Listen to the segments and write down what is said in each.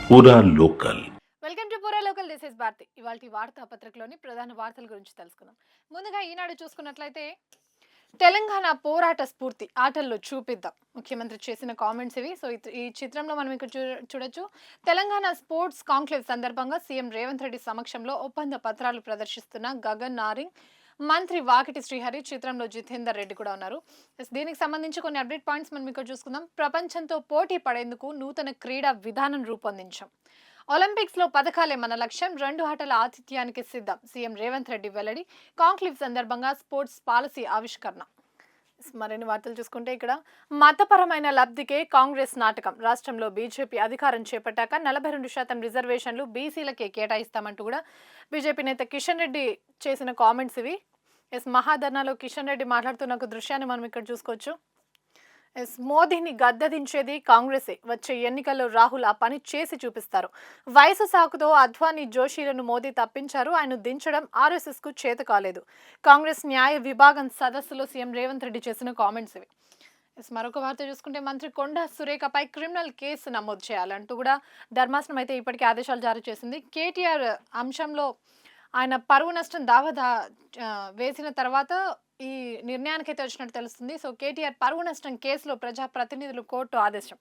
పూరా local. Welcome to పూరా local. This is Bharathi. ఇవాల్టి వార్తాపత్రికలోని ప్రధాన వార్తల గురించి తెలుసుకుందాం. ముందుగా ఈనాడు చూసుకున్నట్లయితే తెలంగాణ పోరాట స్ఫూర్తి ఆటల్లో చూపిద్దాం. ముఖ్యమంత్రి చేసిన కామెంట్స్ ఇవి. సో ఈ చిత్రంలో మనం ఇక్కడ చూడొచ్చు. తెలంగాణ స్పోర్ట్స్ కాంక్లేవ్ సందర్భంగా సీఎం రేవంత్ రెడ్డి సమక్షంలో ఒప్పంద పత్రాలు ప్రదర్శిస్తున్న గగన్ నారింగ్, మంత్రి వాకిటి శ్రీహరి, చిత్రంలో జితేందర్ రెడ్డి కూడా ఉన్నారు. దీనికి సంబంధించి కొన్ని అప్డేట్ పాయింట్స్ మనం ఇక్కడ చూసుకుందాం. ప్రపంచంతో పోటీ పడేందుకు నూతన క్రీడా విధానం రూపొందించాం. ఒలింపిక్స్ లో పథకాలే మన లక్ష్యం. 2 ఆటల ఆతిథ్యానికి సిద్ధం. సీఎం రేవంత్ రెడ్డి వెల్లడి. కాంక్లేవ్ సందర్భంగా స్పోర్ట్స్ పాలసీ ఆవిష్కరణ. మరిన్ని వార్తలు చూసుకుంటే ఇక్కడ మతపరమైన లబ్ధికే కాంగ్రెస్ నాటకం. రాష్ట్రంలో బీజేపీ అధికారం చేపట్టాక 42% రిజర్వేషన్లు బీసీలకే కేటాయిస్తామంటూ కూడా బీజేపీ నేత కిషన్ రెడ్డి చేసిన కామెంట్స్ ఇవి. మహాధర్నాలో కిషన్ రెడ్డి మాట్లాడుతున్న ఒక దృశ్యాన్ని మనం ఇక్కడ చూసుకోవచ్చు. మోదీని గద్దదించేది కాంగ్రెసే. వచ్చే ఎన్నికల్లో రాహుల్ ఆ పని చేసి చూపిస్తారు. వయసు సాకుతో అద్వానీ, జోషిలను మోదీ తప్పించారు. ఆయన దించడం ఆర్ఎస్ఎస్ కు చేత కాలేదు. కాంగ్రెస్ న్యాయ విభాగం సదస్సులో సీఎం రేవంత్ రెడ్డి చేసిన కామెంట్స్ ఇవి. మరొక వార్త చూసుకుంటే మంత్రి కొండా సురేఖపై క్రిమినల్ కేసు నమోదు చేయాలంటూ కూడా ధర్మాసనం అయితే ఇప్పటికే ఆదేశాలు జారీ చేసింది. కేటీఆర్ అంశంలో ఆయన పరువు నష్టం దావా వేసిన తర్వాత ఈ నిర్ణయానికైతే వచ్చినట్టు తెలుస్తుంది. సో కేటీఆర్ పరువు నష్టం కేసులో ప్రజాప్రతినిధులు కోర్టు ఆదేశం.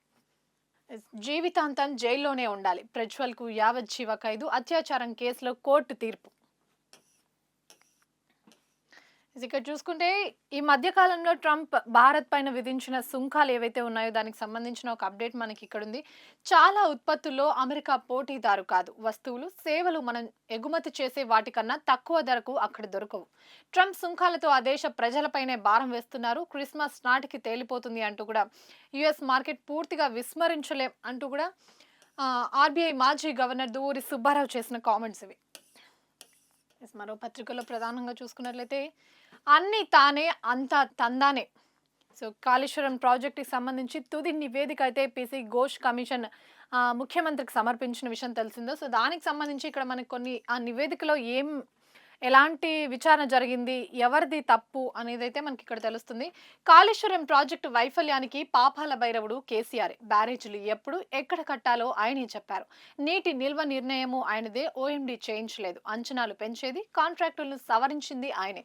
జీవితాంతం జైల్లోనే ఉండాలి. ప్రజ్వల్ కు యావజ్జీవ ఖైదు. అత్యాచారం కేసులో కోర్టు తీర్పు. ఇక్కడ చూసుకుంటే ఈ మధ్య కాలంలో ట్రంప్ భారత్ పైన విధించిన సుంకాలు ఏవైతే ఉన్నాయో దానికి సంబంధించిన ఒక అప్డేట్ మనకి ఇక్కడ ఉంది. చాలా ఉత్పత్తుల్లో అమెరికా పోటీదారు కాదు. వస్తువులు, సేవలు మనం ఎగుమతి చేసే వాటికన్నా తక్కువ ధరకు అక్కడ దొరకవు. ట్రంప్ సుంకాలతో ఆ దేశ ప్రజలపైనే భారం వేస్తున్నారు. క్రిస్మస్ నాటికి తేలిపోతుంది అంటూ కూడా యుఎస్ మార్కెట్ పూర్తిగా విస్మరించలేం అంటూ కూడా ఆర్బీఐ మాజీ గవర్నర్ దువ్వూరి సుబ్బారావు చేసిన కామెంట్స్ ఇవి. మరో పత్రికలో ప్రధానంగా చూసుకున్నట్లయితే అన్ని తానే అంతా తందానే. సో కాళేశ్వరం ప్రాజెక్టుకి సంబంధించి తుది నివేదిక అయితే పీసీ ఘోష్ కమిషన్ ముఖ్యమంత్రికి సమర్పించిన విషయం తెలిసిందో. సో దానికి సంబంధించి ఇక్కడ మనకి కొన్ని ఆ నివేదికలో ఎలాంటి విచారణ జరిగింది, ఎవరిది తప్పు అనేది అయితే మనకి ఇక్కడ తెలుస్తుంది. కాళేశ్వరం ప్రాజెక్టు వైఫల్యానికి పాపాల భైరవుడు కేసీఆర్. బ్యారేజీలు ఎప్పుడు ఎక్కడ కట్టాలో ఆయనే చెప్పారు. నీటి నిల్వ నిర్ణయము ఆయనదే. ఓఎండీ చేయించలేదు. అంచనాలు పెంచేది, కాంట్రాక్టులను సవరించింది ఆయనే.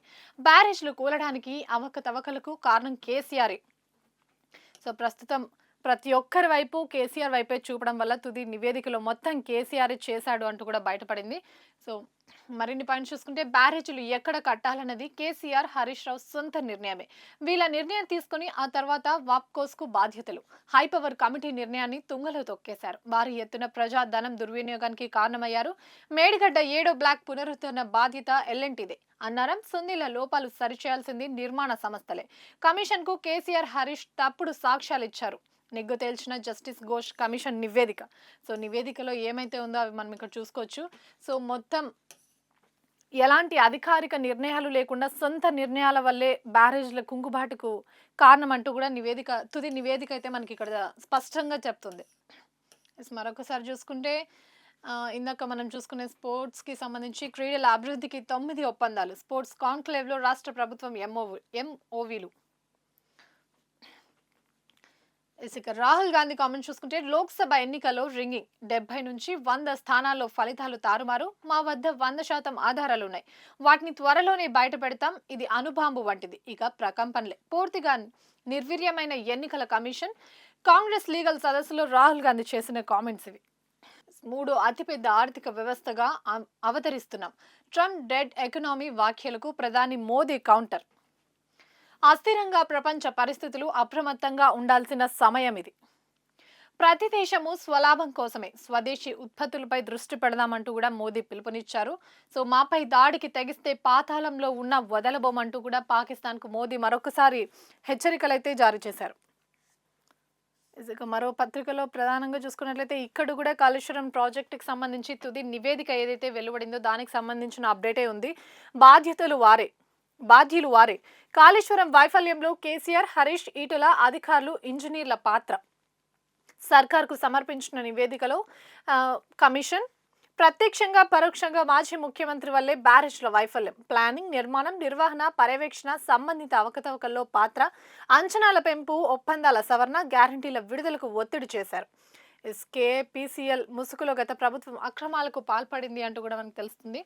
బ్యారేజీలు కూలడానికి అవకతవకలకు కారణం కేసీఆర్. సో ప్రస్తుతం ప్రతి ఒక్కరి వైపు కేసీఆర్ వైపే చూపడం వల్ల తుది నివేదికలో మొత్తం కేసీఆర్ చేశాడు అంటూ కూడా బయటపడింది. సో మరిన్ని పాయింట్స్ చూసుకుంటే బ్యారేజీలు ఎక్కడ కట్టాలన్నది కేసీఆర్, హరీష్ రావు సొంత నిర్ణయమే. వీళ్ళ నిర్ణయం తీసుకుని ఆ తర్వాత వాప్కోస్ కు బాధ్యతలు. హైపవర్ కమిటీ నిర్ణయాన్ని తుంగలో తొక్కేశారు. భారీ ఎత్తున ప్రజా ధనం దుర్వినియోగానికి కారణమయ్యారు. మేడిగడ్డ 7వ బ్లాక్ పునరుద్ధరణ బాధ్యత ఎల్ఎన్టీదే అన్నారం. సుందీల లోపాలు సరిచేయాల్సింది నిర్మాణ సంస్థలే. కమిషన్ కు కేసీఆర్, హరీష్ తప్పుడు సాక్ష్యాలు ఇచ్చారు. నిగ్గు తేల్చిన జస్టిస్ ఘోష్ కమిషన్ నివేదిక. సో నివేదికలో ఏమైతే ఉందో అవి మనం ఇక్కడ చూసుకోవచ్చు. సో మొత్తం ఎలాంటి అధికారిక నిర్ణయాలు లేకుండా సొంత నిర్ణయాల వల్లే బ్యారేజ్ల కుంగుబాటుకు కారణం అంటూ కూడా తుది నివేదిక అయితే మనకి ఇక్కడ స్పష్టంగా చెప్తుంది. మరొకసారి చూసుకుంటే ఇందాక మనం చూసుకునే స్పోర్ట్స్కి సంబంధించి క్రీడల అభివృద్ధికి 9 ఒప్పందాలు. స్పోర్ట్స్ కాంక్లేవ్లో రాష్ట్ర ప్రభుత్వం ఎంఓవీలు. ఇక రాహుల్ గాంధీ కామెంట్ చూసుకుంటే లోక్సభ ఎన్నికల్లో రింగింగ్. 70 నుంచి 100 స్థానాల్లో ఫలితాలు తారుమారు. మా వద్ద 100% ఆధారాలు ఉన్నాయి. వాటిని త్వరలోనే బయట పెడతాం. ఇది అణుబాంబు వంటిది. ఇక ప్రకంపనలే. పూర్తిగా నిర్వీర్యమైన ఎన్నికల కమిషన్. కాంగ్రెస్ లీగల్ సదస్సులో రాహుల్ గాంధీ చేసిన కామెంట్స్ ఇవి. 3వ అతిపెద్ద ఆర్థిక వ్యవస్థగా అవతరిస్తున్నాం. ట్రంప్ డెడ్ ఎకనామీ వ్యాఖ్యలకు ప్రధాని మోదీ కౌంటర్. అస్థిరంగా ప్రపంచ పరిస్థితులు, అప్రమత్తంగా ఉండాల్సిన సమయం ఇది. ప్రతి దేశము స్వలాభం కోసమే స్వదేశీ ఉత్పత్తులపై దృష్టి పెడదామంటూ కూడా మోదీ పిలుపునిచ్చారు. సో మాపై దాడికి తెగిస్తే పాతాళంలో ఉన్న వదలబోమంటూ కూడా పాకిస్తాన్ కు మోదీ మరొకసారి హెచ్చరికలైతే జారీ చేశారు. ఇక మరో పత్రికలో ప్రధానంగా చూసుకున్నట్లయితే ఇక్కడ కూడా కాళేశ్వరం ప్రాజెక్టుకి సంబంధించి తుది నివేదిక ఏదైతే వెలువడిందో దానికి సంబంధించిన అప్డేటే ఉంది. బాధ్యులు వారే. కాళేశ్వరం వైఫల్యంలో కేసీఆర్, హరీష్, ఈటల, అధికారులు, ఇంజనీర్ల పాత్ర. సర్కార్కు సమర్పించిన నివేదికలో కమిషన్ ప్రత్యక్షంగా పరోక్షంగా మాజీ ముఖ్యమంత్రి వల్లే బ్యారేజ్ల వైఫల్యం, ప్లానింగ్, నిర్మాణం, నిర్వహణ, పర్యవేక్షణ, సంబంధిత అవకతవకల్లో పాత్ర, అంచనాల పెంపు, ఒప్పందాల సవరణ, గ్యారంటీల విడుదలకు ఒత్తిడి చేశారు. కేపీసీఎల్ ముసుగులో గత ప్రభుత్వం అక్రమాలకు పాల్పడింది అంటూ కూడా మనకు తెలుస్తుంది.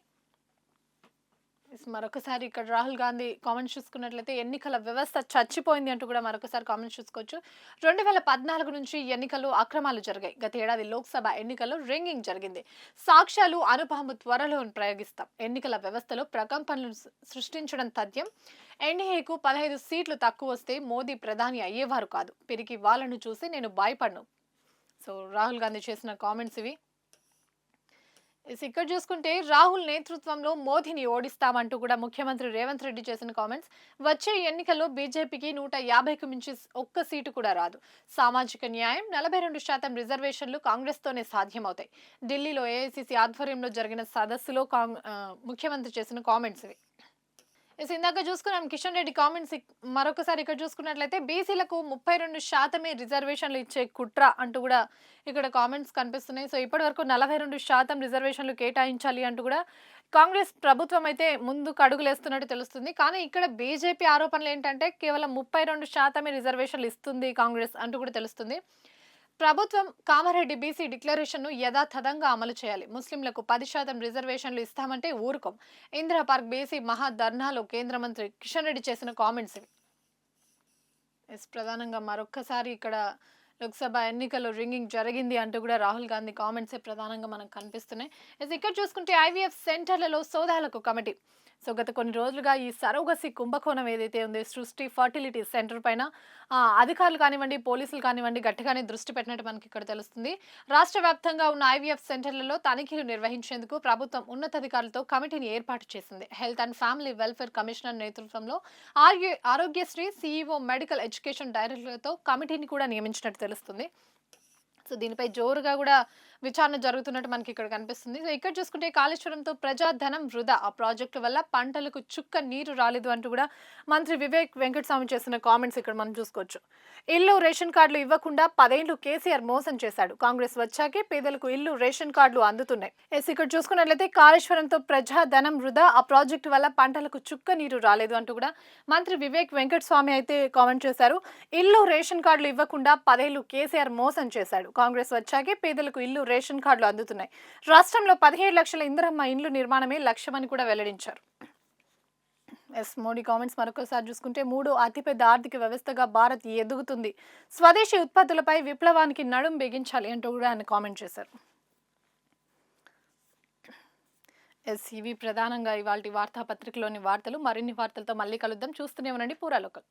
మరొకసారి ఇక్కడ రాహుల్ గాంధీ కామెంట్స్ చూసుకున్నట్లయితే ఎన్నికల వ్యవస్థ చచ్చిపోయింది అంటూ కూడా మరొకసారి కామెంట్స్ చూసుకోవచ్చు. 2014 నుంచి ఎన్నికల్లో అక్రమాలు జరిగాయి. గత ఏడాది లోక్సభ ఎన్నికల్లో రింగింగ్ జరిగింది. సాక్ష్యాలు, అనుభవం త్వరలో ప్రయోగిస్తాం. ఎన్నికల వ్యవస్థలో ప్రకంపనలు సృష్టించడం తథ్యం. ఎన్డీఏకు 15 సీట్లు తక్కువ వస్తే మోదీ ప్రధాని అయ్యేవారు కాదు. పిరికి వాళ్ళను చూసి నేను భయపడను. సో రాహుల్ గాంధీ చేసిన కామెంట్స్ ఇవి. ఇక్కడ చూసుకుంటే రాహుల్ నేతృత్వంలో మోదీని ఓడిస్తామంటూ కూడా ముఖ్యమంత్రి రేవంత్ రెడ్డి చేసిన కామెంట్స్. వచ్చే ఎన్నికల్లో బీజేపీకి 150కు మించి ఒక్క సీటు కూడా రాదు. సామాజిక న్యాయం, 42% రిజర్వేషన్లు కాంగ్రెస్తోనే సాధ్యమవుతాయి. ఢిల్లీలో ఏఐసీసీ ఆధ్వర్యంలో జరిగిన సదస్సులో ముఖ్యమంత్రి చేసిన కామెంట్స్ ఇవి. ఇందాక చూసుకున్నాం కిషన్ రెడ్డి కామెంట్స్. మరొకసారి ఇక్కడ చూసుకున్నట్లయితే బీసీలకు 32% రిజర్వేషన్లు ఇచ్చే కుట్ర అంటూ కూడా ఇక్కడ కామెంట్స్ కనిపిస్తున్నాయి. సో ఇప్పటి వరకు 42% రిజర్వేషన్లు కేటాయించాలి అంటూ కూడా కాంగ్రెస్ ప్రభుత్వం అయితే ముందుకు అడుగులేస్తున్నట్టు తెలుస్తుంది. కానీ ఇక్కడ బీజేపీ ఆరోపణలు ఏంటంటే కేవలం 32% రిజర్వేషన్లు ఇస్తుంది కాంగ్రెస్ అంటూ కూడా తెలుస్తుంది. ప్రభుత్వం కామారెడ్డి బీసీ డిక్లరేషన్ను యథాతథంగా అమలు చేయాలి. ముస్లింలకు 10% రిజర్వేషన్లు ఇస్తామంటే ఊరుకోం. ఇందిరా పార్క్ బీసీ మహా ధర్నాలో కేంద్ర మంత్రి కిషన్ రెడ్డి చేసిన కామెంట్స్ ఇవి. ప్రధానంగా మరొక్కసారి ఇక్కడ లోక్సభ ఎన్నికల్లో రింగింగ్ జరిగింది అంటూ కూడా రాహుల్ గాంధీ కామెంట్సే ప్రధానంగా మనకు కనిపిస్తున్నాయి. ఇక్కడ చూసుకుంటే ఐవీఎఫ్ సెంటర్లలో సోదాలకు కమిటీ. సో గత కొన్ని రోజులుగా ఈ సరోగసి కుంభకోణం ఏదైతే ఉంది, సృష్టి ఫర్టిలిటీ సెంటర్ పైన అధికారులు కానివ్వండి, పోలీసులు కానివ్వండి గట్టిగానే దృష్టి పెట్టినట్టు మనకి ఇక్కడ తెలుస్తుంది. రాష్ట్ర వ్యాప్తంగా ఉన్న ఐవీఎఫ్ సెంటర్లలో తనిఖీలు నిర్వహించేందుకు ప్రభుత్వం ఉన్నతాధికారులతో కమిటీని ఏర్పాటు చేసింది. Health and family welfare commissioner నేతృత్వంలో ఆరోగ్యశ్రీ సీఈఓ మెడికల్ ఎడ్యుకేషన్ డైరెక్టర్లతో కమిటీని కూడా నియమించినట్టు తెలుస్తుంది. సో దీనిపై జోరుగా కూడా విచారణ జరుగుతున్నట్టు మనకి ఇక్కడ కనిపిస్తుంది. సో ఇక్కడ చూసుకుంటే కాళేశ్వరంతో ప్రజాధనం వృధా, ఆ ప్రాజెక్టు వల్ల పంటలకు చుక్క నీరు రాలేదు అంటూ కూడా మంత్రి వివేక్ వెంకటస్వామి చేసిన కామెంట్స్ ఇక్కడ మనం చూసుకోవచ్చు. ఇల్లు రేషన్ కార్డులు ఇవ్వకుండా 10 ఏళ్లు కేసీఆర్ మోసం చేశాడు. కాంగ్రెస్ వచ్చాకే పేదలకు ఇల్లు రేషన్ కార్డులు అందుతున్నాయి. ఇక్కడ చూసుకున్నట్లయితే కాళేశ్వరంతో ప్రజాధనం వృధా, ఆ ప్రాజెక్టు వల్ల పంటలకు చుక్క నీరు రాలేదు అంటూ కూడా మంత్రి వివేక్ వెంకటస్వామి అయితే కామెంట్ చేశారు. ఇల్లు రేషన్ కార్డులు ఇవ్వకుండా 10 ఏళ్లు కేసీఆర్ మోసం చేశాడు. కాంగ్రెస్ వచ్చాకే పేదలకు ఇల్లు రేషన్ కార్డులు అందుతున్నాయి. రాష్ట్రంలో 17 లక్షల ఇందిరమ్మ ఇండ్లు నిర్మాణమే లక్ష్యమని కూడా వెల్లడించారు. మోడీ కామెంట్స్ మరొకసారి చూసుకుంటే 3వ అతిపెద్ద ఆర్థిక వ్యవస్థగా భారత్ ఎదుగుతుంది. స్వదేశీ ఉత్పత్తులపై విప్లవానికి నడుం బిగించాలి అంటూ కూడా ఆయన కామెంట్ చేశారు. ఇవి ప్రధానంగా ఇవాల్టి వార్తాపత్రికలోని వార్తలు. మరిన్ని వార్తలతో మళ్ళీ కలుద్దాం. చూస్తూనే ఉండండి పూరా లోకల్.